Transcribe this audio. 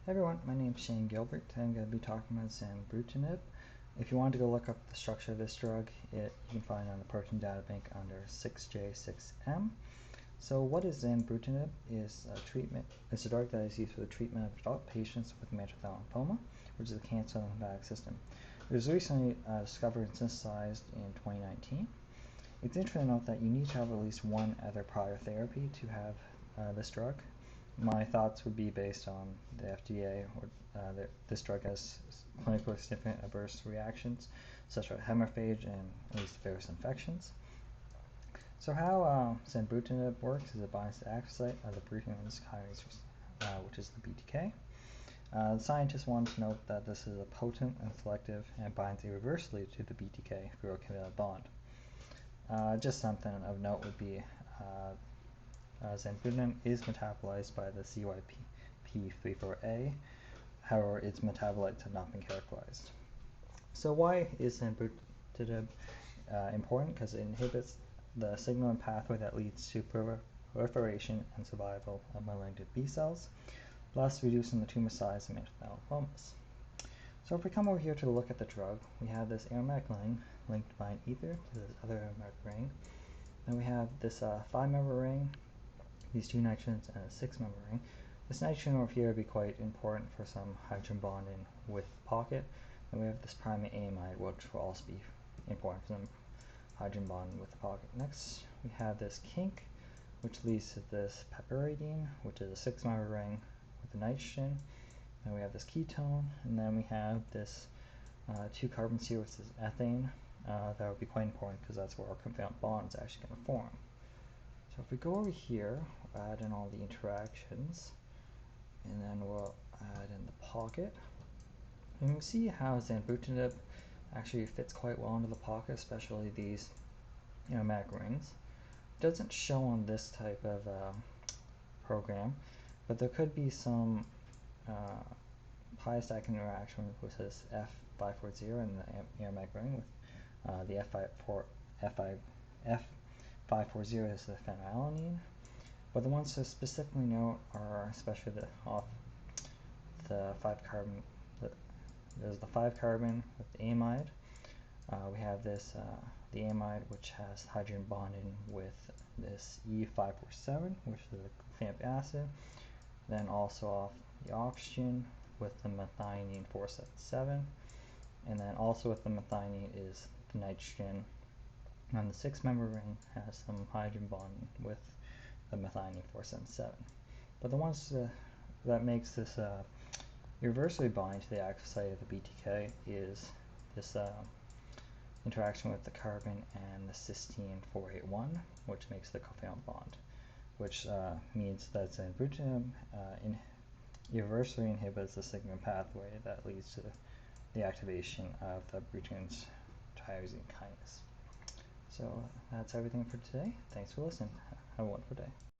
Hey everyone, my name is Shane Gilbert. Today I'm going to be talking about Zanubrutinib. If you wanted to go look up the structure of this drug, you can find it on the protein data bank under 6J6M. So what is Zanubrutinib? It's a drug that is used for the treatment of adult patients with mantle cell lymphoma, which is a cancer of the lymphatic system. It was recently discovered and synthesized in 2019. It's interesting to note that you need to have at least one other prior therapy to have this drug. My thoughts would be based on the FDA, this drug has clinically significant adverse reactions, such as hemorrhage and at least various infections. So how Zanubrutinib works is it binds to the active site of the Bruton's kinase, which is the BTK. The scientists wanted to note that this is a potent and selective and binds irreversibly to the BTK through a covalent bond. Just something of note would be Zanubrutinib is metabolized by the CYP3A, however its metabolites have not been characterized. So why is Zanubrutinib important? Because it inhibits the signaling pathway that leads to proliferation and survival of malignant B cells, thus reducing the tumor size in mantle cell lymphomas. So if we come over here to look at the drug, we have this aromatic ring linked by an ether to this other aromatic ring. Then we have this 5-member ring, these 2 nitrogens, and a 6-member ring. This nitrogen over here would be quite important for some hydrogen bonding with the pocket. And we have this primary amide, which will also be important for some hydrogen bonding with the pocket. Next, we have this kink, which leads to this piperidine, which is a 6-member ring with the nitrogen. Then we have this ketone, and then we have this 2 carbons here, which is ethane. That would be quite important because that's where our covalent bond is actually going to form. So if we go over here, we'll add in all the interactions, and then we'll add in the pocket. And you can see how Zanubrutinib actually fits quite well into the pocket, especially these aromatic rings. It doesn't show on this type of program, but there could be some pi stack interaction with this F540 in the aromatic ring with the F540 is the phenylalanine. But the ones to specifically note are especially the 5 carbon. There's the 5 carbon with the amide. We have this the amide, which has hydrogen bonding with this E547, which is a nucleic acid. Then also off the oxygen with the methionine 477, and then also with the methionine is the nitrogen. And the 6-member ring has some hydrogen bonding with the methionine 477. But the ones that makes this irreversibly bind to the active site of the BTK is this interaction with the carbon and the cysteine 481, which makes the covalent bond, which means that Zanubrutinib irreversibly inhibits the signaling pathway that leads to the activation of the Bruton's tyrosine kinase. So that's everything for today. Thanks for listening. Have a wonderful day.